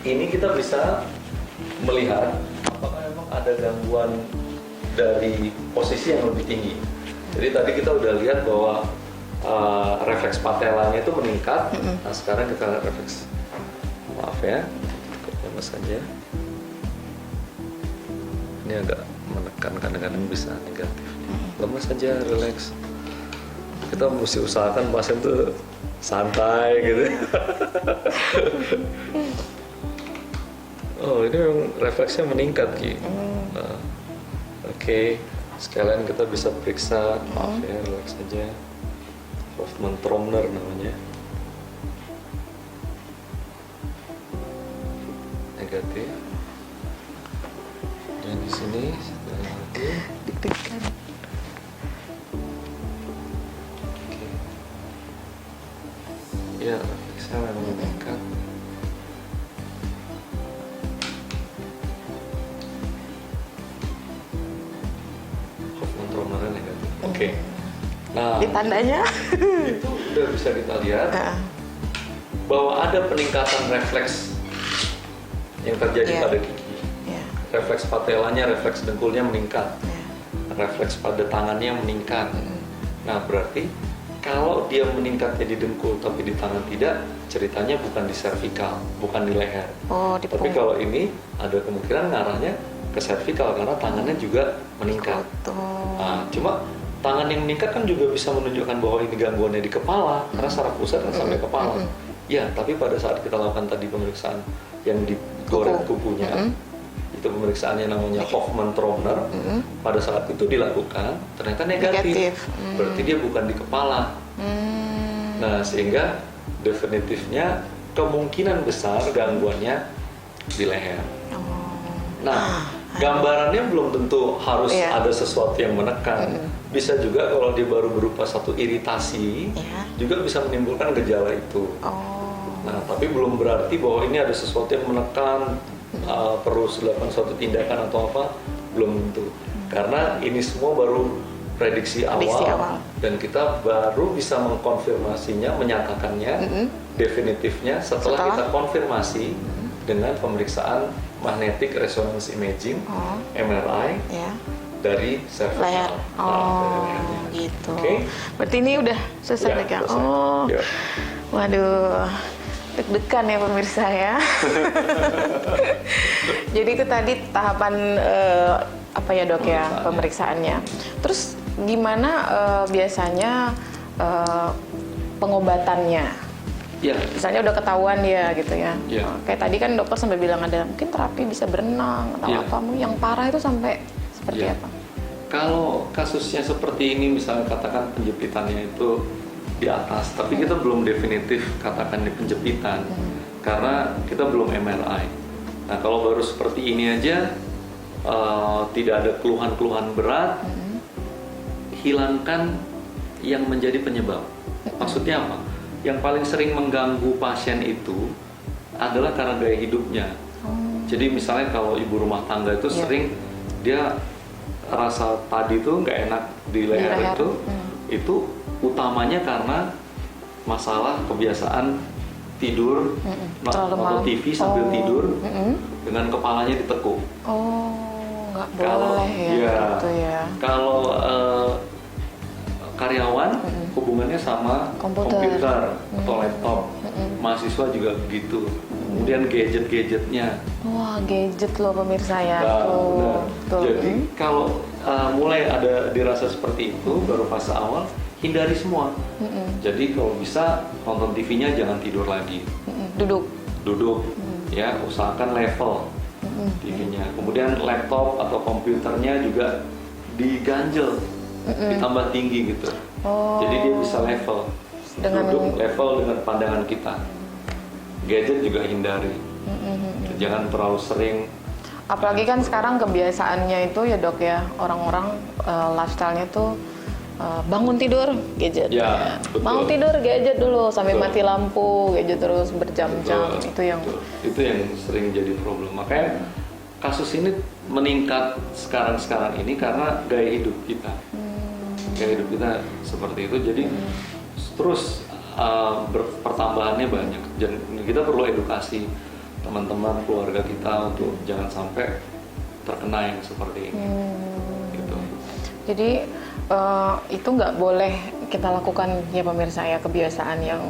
[SPEAKER 2] ini kita bisa melihat apakah memang ada gangguan dari posisi yang lebih tinggi. Jadi tadi kita udah lihat bahwa refleks patelanya itu meningkat. Nah, sekarang kita lihat refleks, maaf ya, lemas saja. Ini agak menekan, kadang-kadang bisa negatif. Lemas saja, relax. Kita mesti usahakan pasien tuh santai gitu. Oh, ini memang refleksnya meningkat, Ki. Nah, oke. Sekalian kita bisa periksa, maaf ya, relax saja. Hoffmann-Tromner namanya. Negatif. Dan di sini setelah lagi.
[SPEAKER 1] Deg-degan.
[SPEAKER 2] Oke. Ya, refleksnya memang meningkat. Hoffmann-Tromner negatif. Oke. Nah,
[SPEAKER 1] Di tandanya.
[SPEAKER 2] itu udah bisa kita lihat bahwa ada peningkatan refleks yang terjadi pada gigi. Refleks patelanya, refleks dengkulnya meningkat. Refleks pada tangannya meningkat. Nah, berarti kalau dia meningkatnya di dengkul tapi di tangan tidak, ceritanya bukan di servikal, bukan di leher.
[SPEAKER 1] Oh, di
[SPEAKER 2] Tapi kalau ini ada kemungkinan ngarahnya ke servikal karena tangannya juga meningkat. Nah, cuma tangan yang meningkat kan juga bisa menunjukkan bahwa ini gangguannya di kepala karena saraf pusat kan sampai kepala. Ya, tapi pada saat kita lakukan tadi pemeriksaan yang digoreng kukunya, itu pemeriksaannya namanya Hoffmann-Tromner. Pada saat itu dilakukan ternyata negatif. Berarti dia bukan di kepala. Nah, sehingga definitifnya kemungkinan besar gangguannya di leher. Nah, gambarannya belum tentu harus ada sesuatu yang menekan. Bisa juga kalau dia baru berupa satu iritasi, juga bisa menimbulkan gejala itu. Nah, tapi belum berarti bahwa ini ada sesuatu yang menekan, perlu dilakukan suatu tindakan atau apa, belum tentu. Karena ini semua baru prediksi awal, dan kita baru bisa mengkonfirmasinya, menyatakannya definitifnya setelah kita konfirmasi dengan pemeriksaan magnetic resonance imaging (MRI) dari
[SPEAKER 1] leher.
[SPEAKER 2] cervical.
[SPEAKER 1] Gitu.
[SPEAKER 2] Okay.
[SPEAKER 1] Berarti ini udah selesai
[SPEAKER 2] Ya,
[SPEAKER 1] ya?
[SPEAKER 2] selesai.
[SPEAKER 1] Oh,
[SPEAKER 2] Ya.
[SPEAKER 1] waduh, deg-degan ya pemirsa ya. Jadi itu tadi tahapan apa ya dok ya pemeriksaannya. Terus gimana biasanya pengobatannya?
[SPEAKER 2] Ya.
[SPEAKER 1] Misalnya udah ketahuan ya gitu ya.
[SPEAKER 2] Ya.
[SPEAKER 1] Kayak tadi kan dokter sampai bilang ada mungkin terapi bisa berenang atau apa. Yang parah itu sampai seperti apa?
[SPEAKER 2] Kalau kasusnya seperti ini, misalnya katakan penjepitannya itu di atas, tapi kita belum definitif katakan di penjepitan, karena kita belum MRI. Nah, kalau baru seperti ini aja, tidak ada keluhan-keluhan berat, hilangkan yang menjadi penyebab. Maksudnya apa? Yang paling sering mengganggu pasien itu adalah karena gaya hidupnya. Jadi misalnya kalau ibu rumah tangga itu sering dia rasa tadi tuh nggak enak di leher, itu utamanya karena masalah kebiasaan tidur atau TV sambil tidur dengan kepalanya ditekuk.
[SPEAKER 1] Oh, nggak
[SPEAKER 2] Kalau
[SPEAKER 1] boleh ya, gitu ya.
[SPEAKER 2] Kalau karyawan hubungannya sama komputer atau laptop, mahasiswa juga begitu. kemudian gadget-gadgetnya.
[SPEAKER 1] Wah, gadget loh pemirsa ya.
[SPEAKER 2] Nah,
[SPEAKER 1] Tuh.
[SPEAKER 2] benar.
[SPEAKER 1] Tuh.
[SPEAKER 2] Jadi kalau mulai ada dirasa seperti itu, baru fase awal, hindari semua. Jadi kalau bisa nonton TV-nya jangan tidur lagi. Duduk, ya usahakan level TV-nya. Kemudian laptop atau komputernya juga diganjel, ditambah tinggi gitu. Jadi dia bisa level. Duduk level dengan pandangan kita. Gadget juga hindari. Jangan terlalu sering.
[SPEAKER 1] Apalagi kan sekarang kebiasaannya itu ya dok ya, orang-orang lifestyle-nya tuh bangun tidur gadget.
[SPEAKER 2] Ya, betul.
[SPEAKER 1] Bangun tidur gadget dulu sampai
[SPEAKER 2] Betul.
[SPEAKER 1] mati lampu, gadget terus berjam-jam.
[SPEAKER 2] Betul. Itu yang sering jadi problem. Makanya kasus ini meningkat sekarang ini karena gaya hidup kita. Gaya hidup kita seperti itu. Jadi terus pertambahannya banyak. Dan kita perlu edukasi teman-teman keluarga kita untuk jangan sampai terkena yang seperti ini. Gitu.
[SPEAKER 1] Jadi itu nggak boleh kita lakukan ya pemirsa ya, kebiasaan yang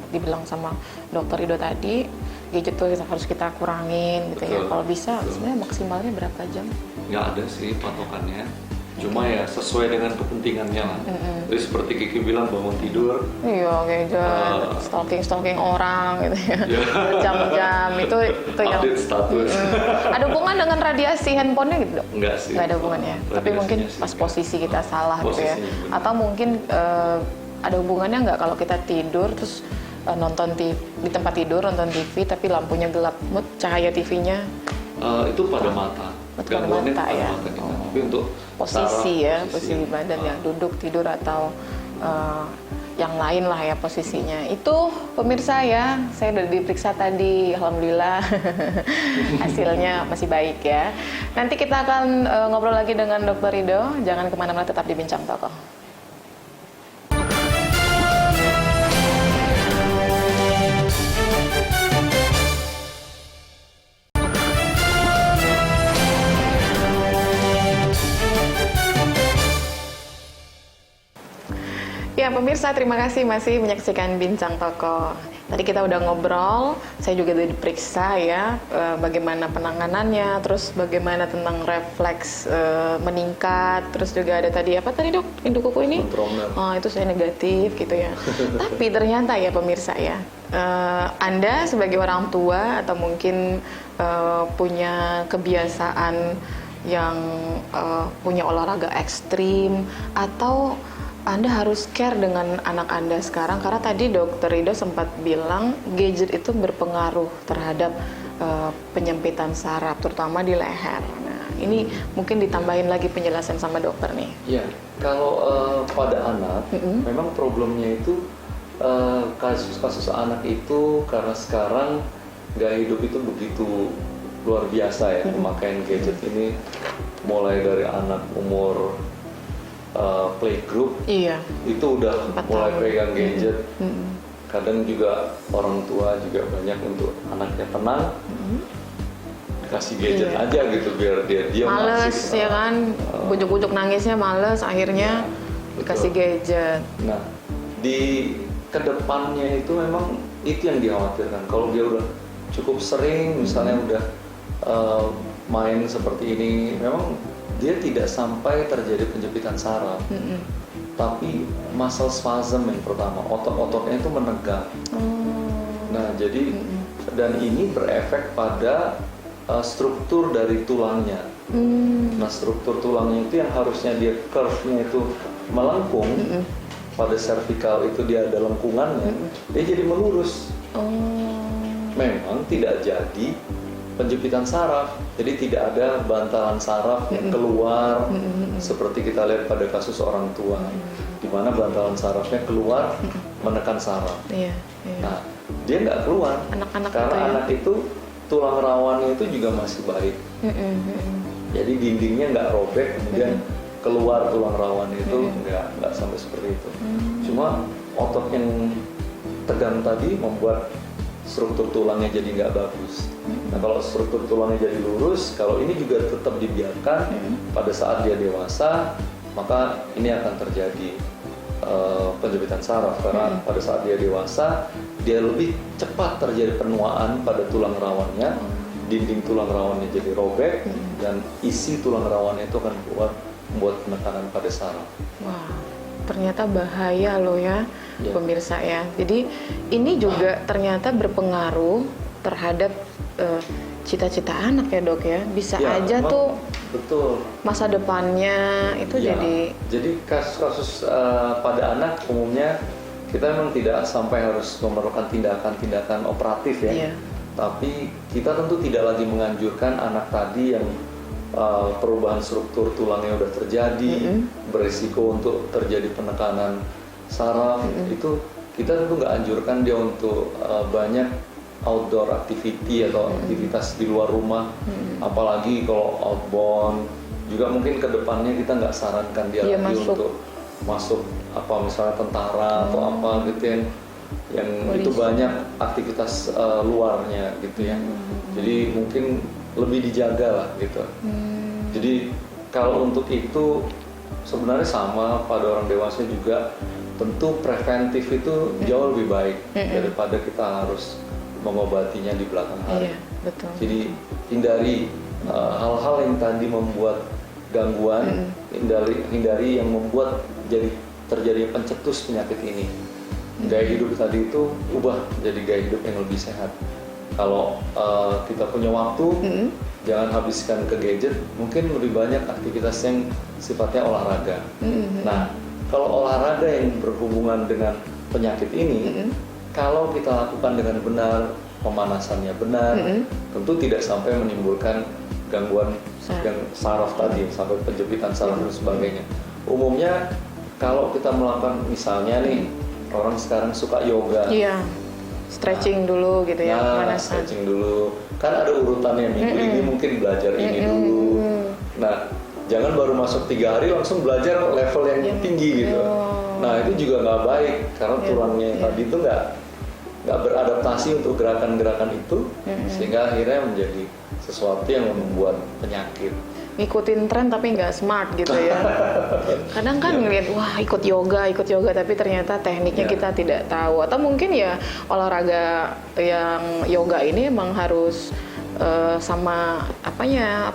[SPEAKER 1] dibilang sama dokter Ido tadi, gadget tuh harus kita kurangin gitu ya. Kalau bisa sebenarnya maksimalnya berapa jam?
[SPEAKER 2] Nggak ada sih patokannya, cuma ya sesuai dengan kepentingannya lah. Jadi seperti Kiki bilang, bangun tidur,
[SPEAKER 1] Iya, gadget, stalking orang gitu ya, berjam-jam itu yang
[SPEAKER 2] update status.
[SPEAKER 1] Ada hubungan dengan radiasi handphonenya gitu dok?
[SPEAKER 2] Enggak sih.
[SPEAKER 1] Nggak ada hubungannya, tapi
[SPEAKER 2] Radiasinya
[SPEAKER 1] mungkin
[SPEAKER 2] sih
[SPEAKER 1] pas
[SPEAKER 2] enggak.
[SPEAKER 1] posisi kita salah gitu ya,
[SPEAKER 2] Posisinya benar.
[SPEAKER 1] atau mungkin ada hubungannya nggak kalau kita tidur terus nonton TV di tempat tidur, nonton TV tapi lampunya gelap, cahaya TV-nya
[SPEAKER 2] Itu pada mata.
[SPEAKER 1] pada
[SPEAKER 2] Gangguannya
[SPEAKER 1] mata
[SPEAKER 2] pada
[SPEAKER 1] ya.
[SPEAKER 2] mata kita. Tapi untuk
[SPEAKER 1] Posisi ya,
[SPEAKER 2] saraf,
[SPEAKER 1] posisi badan ya, duduk, tidur atau yang lain lah ya posisinya. Itu pemirsa ya, saya udah diperiksa tadi, alhamdulillah hasilnya masih baik ya. Nanti kita akan ngobrol lagi dengan Dr. Rido, jangan kemana-mana, tetap di Bincang Tokoh. Ya pemirsa, terima kasih masih menyaksikan Bincang Tokoh. Tadi kita udah ngobrol, saya juga udah diperiksa ya, bagaimana penanganannya, terus bagaimana tentang refleks meningkat, terus juga ada tadi apa tadi dok, induk kuku ini?
[SPEAKER 2] Kontromer.
[SPEAKER 1] Oh itu saya negatif gitu ya. Tapi ternyata ya pemirsa ya, Anda sebagai orang tua atau mungkin punya kebiasaan yang punya olahraga ekstrim atau Anda harus care dengan anak Anda sekarang, karena tadi Dokter Rido sempat bilang gadget itu berpengaruh terhadap penyempitan saraf, terutama di leher. Nah, ini mungkin ditambahin lagi penjelasan sama dokter nih.
[SPEAKER 2] Iya, kalau pada anak, memang problemnya itu kasus-kasus anak itu karena sekarang gaya hidup itu begitu luar biasa ya, pemakaian gadget ini mulai dari anak umur playgroup,
[SPEAKER 1] Iya.
[SPEAKER 2] itu udah
[SPEAKER 1] 4
[SPEAKER 2] mulai
[SPEAKER 1] tahun.
[SPEAKER 2] pegang gadget. Kadang juga orang tua juga banyak untuk anaknya tenang, kasih gadget
[SPEAKER 1] Iya.
[SPEAKER 2] aja gitu biar dia diam.
[SPEAKER 1] Males
[SPEAKER 2] asik.
[SPEAKER 1] ya kan, bujuk-bujuk nangisnya males, akhirnya
[SPEAKER 2] Iya,
[SPEAKER 1] dikasih
[SPEAKER 2] betul.
[SPEAKER 1] gadget.
[SPEAKER 2] Nah, di kedepannya itu memang itu yang dikhawatirkan. Kalau dia udah cukup sering, misalnya udah main seperti ini, memang dia tidak sampai terjadi penjempitan saraf, tapi muscle spasm yang pertama, otot-ototnya itu menegang. Nah, jadi dan ini berefek pada struktur dari tulangnya. Nah, struktur tulangnya itu yang harusnya dia curve-nya itu melengkung, pada cervical itu dia ada lengkungannya, dia jadi melurus. Memang tidak jadi penjempitan saraf, jadi tidak ada bantalan saraf yang keluar seperti kita lihat pada kasus orang tua, di mana bantalan sarafnya keluar menekan saraf.
[SPEAKER 1] Iya, iya.
[SPEAKER 2] Nah, dia nggak keluar
[SPEAKER 1] Anak-anak
[SPEAKER 2] karena
[SPEAKER 1] itu ya.
[SPEAKER 2] anak itu tulang rawannya itu juga masih baik, jadi dindingnya nggak robek, kemudian keluar tulang rawan itu nggak sampai seperti itu. Cuma otot yang tegang tadi membuat struktur tulangnya jadi nggak bagus. Nah, kalau struktur tulangnya jadi lurus, kalau ini juga tetap dibiarkan pada saat dia dewasa, maka ini akan terjadi penjepitan saraf karena pada saat dia dewasa dia lebih cepat terjadi penuaan pada tulang rawannya, dinding tulang rawannya jadi robek dan isi tulang rawannya itu akan membuat penekanan pada saraf.
[SPEAKER 1] Wah, ternyata bahaya loh ya, pemirsa ya. Jadi ini juga ternyata berpengaruh terhadap cita-cita anak ya dok ya. Bisa aja tuh
[SPEAKER 2] betul
[SPEAKER 1] masa depannya itu
[SPEAKER 2] jadi kasus-kasus pada anak umumnya kita memang tidak sampai harus memerlukan tindakan-tindakan operatif ya. Tapi kita tentu tidak lagi menganjurkan anak tadi yang perubahan struktur tulangnya udah terjadi, berisiko untuk terjadi penekanan saraf, itu kita tentu nggak anjurkan dia untuk banyak outdoor activity atau aktivitas di luar rumah, apalagi kalau outbound. Juga mungkin kedepannya kita nggak sarankan dia lagi untuk masuk misalnya tentara atau apa gitu yang itu banyak aktivitas luarnya gitu ya. Jadi mungkin lebih dijaga lah gitu. Jadi kalau untuk itu sebenarnya sama pada orang dewasa juga, tentu preventif itu jauh lebih baik daripada kita harus mengobatinya di belakang hari.
[SPEAKER 1] Betul.
[SPEAKER 2] Jadi hindari hal-hal yang tadi membuat gangguan, hindari yang membuat terjadi pencetus penyakit ini. Gaya hidup tadi itu ubah jadi gaya hidup yang lebih sehat. Kalau kita punya waktu, jangan habiskan ke gadget, mungkin lebih banyak aktivitas yang sifatnya olahraga. Nah, kalau olahraga yang berhubungan dengan penyakit ini, kalau kita lakukan dengan benar, pemanasannya benar, tentu tidak sampai menimbulkan gangguan yang saraf tadi, sampai penjepitan saraf dan sebagainya. Umumnya kalau kita melakukan misalnya nih, orang sekarang suka yoga.
[SPEAKER 1] Iya. Stretching dulu gitu ya, pemanasan.
[SPEAKER 2] Stretching dulu. Kan ada urutannya, minggu ini mungkin belajar ini dulu. Nah, jangan baru masuk 3 hari langsung belajar level yang tinggi gitu. Nah, itu juga nggak baik karena tulangnya tadi itu nggak beradaptasi untuk gerakan-gerakan itu, sehingga akhirnya menjadi sesuatu yang membuat penyakit.
[SPEAKER 1] Ngikutin tren tapi nggak smart gitu ya. Kadang kan ngeliat wah ikut yoga tapi ternyata tekniknya kita tidak tahu, atau mungkin ya olahraga yang yoga ini emang harus sama apa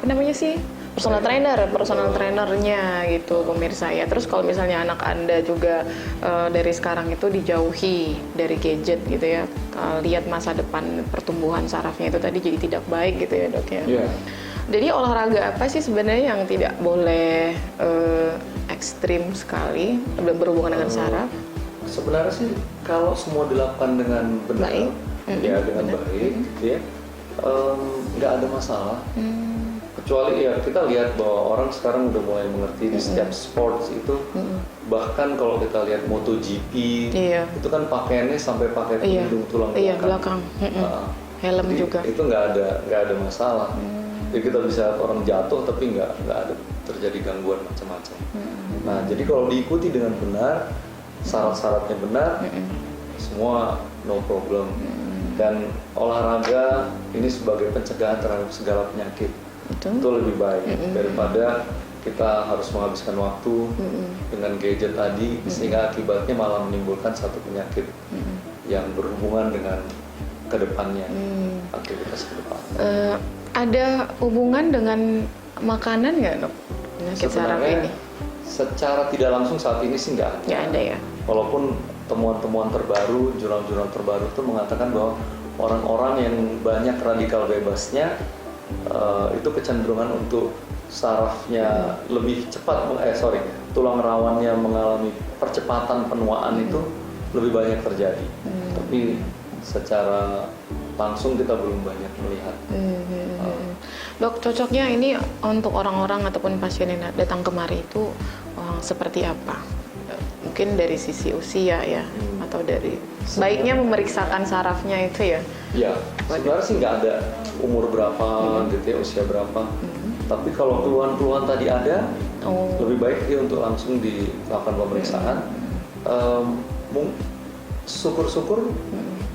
[SPEAKER 1] namanya sih, personal trainernya gitu pemirsa ya. Terus kalau misalnya anak Anda juga dari sekarang itu dijauhi dari gadget gitu ya, lihat masa depan pertumbuhan sarafnya itu tadi jadi tidak baik gitu ya dok ya. Jadi olahraga apa sih sebenarnya yang tidak boleh ekstrim sekali berhubungan dengan saraf?
[SPEAKER 2] Sebenarnya sih kalau semua dilakukan dengan benar, dengan baik, ya nggak ada masalah. Kecuali ya kita lihat bahwa orang sekarang udah mulai mengerti di setiap sports itu, bahkan kalau kita lihat MotoGP, itu kan pakaiannya sampai pakai pelindung tulang belakang.
[SPEAKER 1] Helm juga.
[SPEAKER 2] Itu nggak ada masalah. Jadi kita bisa lihat orang jatuh tapi nggak ada terjadi gangguan macam-macam. Nah, jadi kalau diikuti dengan benar, syarat-syaratnya benar, semua no problem. Dan olahraga ini sebagai pencegahan terhadap segala penyakit itu lebih baik daripada kita harus menghabiskan waktu dengan gadget tadi, sehingga akibatnya malah menimbulkan satu penyakit yang berhubungan dengan kedepannya, aktivitas kedepannya.
[SPEAKER 1] Ada hubungan dengan makanan nggak dok? Penyakit saraf ini?
[SPEAKER 2] Secara tidak langsung saat ini sih nggak ada.
[SPEAKER 1] Nggak ada ya?
[SPEAKER 2] Walaupun temuan-temuan terbaru, jurnal-jurnal terbaru itu mengatakan bahwa orang-orang yang banyak radikal bebasnya itu kecenderungan untuk sarafnya lebih cepat, tulang rawannya mengalami percepatan penuaan itu lebih banyak terjadi. Tapi secara langsung kita belum banyak melihat.
[SPEAKER 1] Dok, cocoknya ini untuk orang-orang ataupun pasien yang datang kemari itu seperti apa? Mungkin dari sisi usia ya, atau dari baiknya memeriksakan sarafnya itu ya? Ya,
[SPEAKER 2] sebenarnya sih nggak ada umur berapa gitu ya, usia berapa. Tapi kalau keluhan-keluhan tadi ada, lebih baik dia untuk langsung dilakukan pemeriksaan. Syukur-syukur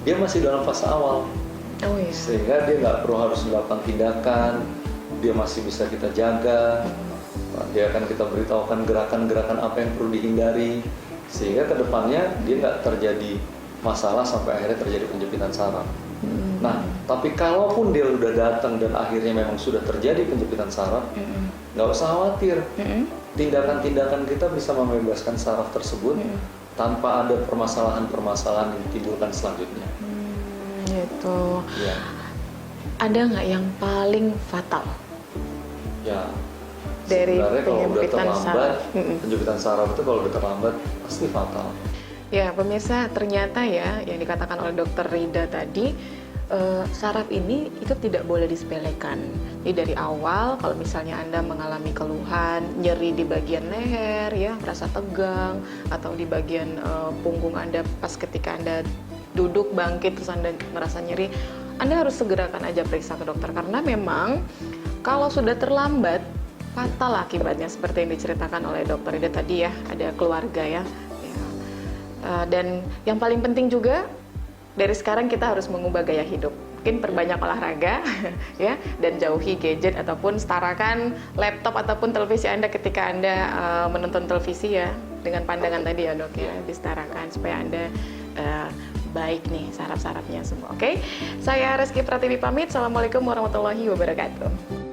[SPEAKER 2] dia masih dalam fase awal. Sehingga dia nggak perlu harus melakukan tindakan, dia masih bisa kita jaga, dia akan kita beritahukan gerakan-gerakan apa yang perlu dihindari. sehingga kedepannya dia nggak terjadi masalah sampai akhirnya terjadi penjepitan saraf. Nah, tapi kalaupun dia udah datang dan akhirnya memang sudah terjadi penjepitan saraf, nggak usah khawatir. Tindakan-tindakan kita bisa membebaskan saraf tersebut tanpa ada permasalahan-permasalahan yang ditimbulkan selanjutnya.
[SPEAKER 1] Gitu.
[SPEAKER 2] Ya.
[SPEAKER 1] Ada nggak yang paling fatal?
[SPEAKER 2] Ya.
[SPEAKER 1] Dari
[SPEAKER 2] Sebenarnya kalau udah
[SPEAKER 1] penjepitan
[SPEAKER 2] terlambat,
[SPEAKER 1] saraf.
[SPEAKER 2] penjepitan saraf itu kalau udah terlambat pasti fatal.
[SPEAKER 1] Ya, pemirsa, ternyata ya yang dikatakan oleh Dokter Rida tadi, saraf ini itu tidak boleh disepelekan. Jadi dari awal kalau misalnya Anda mengalami keluhan, nyeri di bagian leher, ya, merasa tegang, atau di bagian punggung Anda pas ketika Anda duduk bangkit terus Anda merasa nyeri, Anda harus segerakan aja periksa ke dokter karena memang kalau sudah terlambat fatal akibatnya seperti yang diceritakan oleh Dokter Rida tadi ya, ada keluarga ya. Dan yang paling penting juga dari sekarang kita harus mengubah gaya hidup. Mungkin perbanyak olahraga ya, dan jauhi gadget ataupun setarakan laptop ataupun televisi Anda ketika Anda menonton televisi ya, dengan pandangan tadi ya Dok ya, disetarakan supaya Anda baik nih saraf-sarafnya semua. Oke. Saya Reski Pratiwi pamit. Assalamualaikum warahmatullahi wabarakatuh.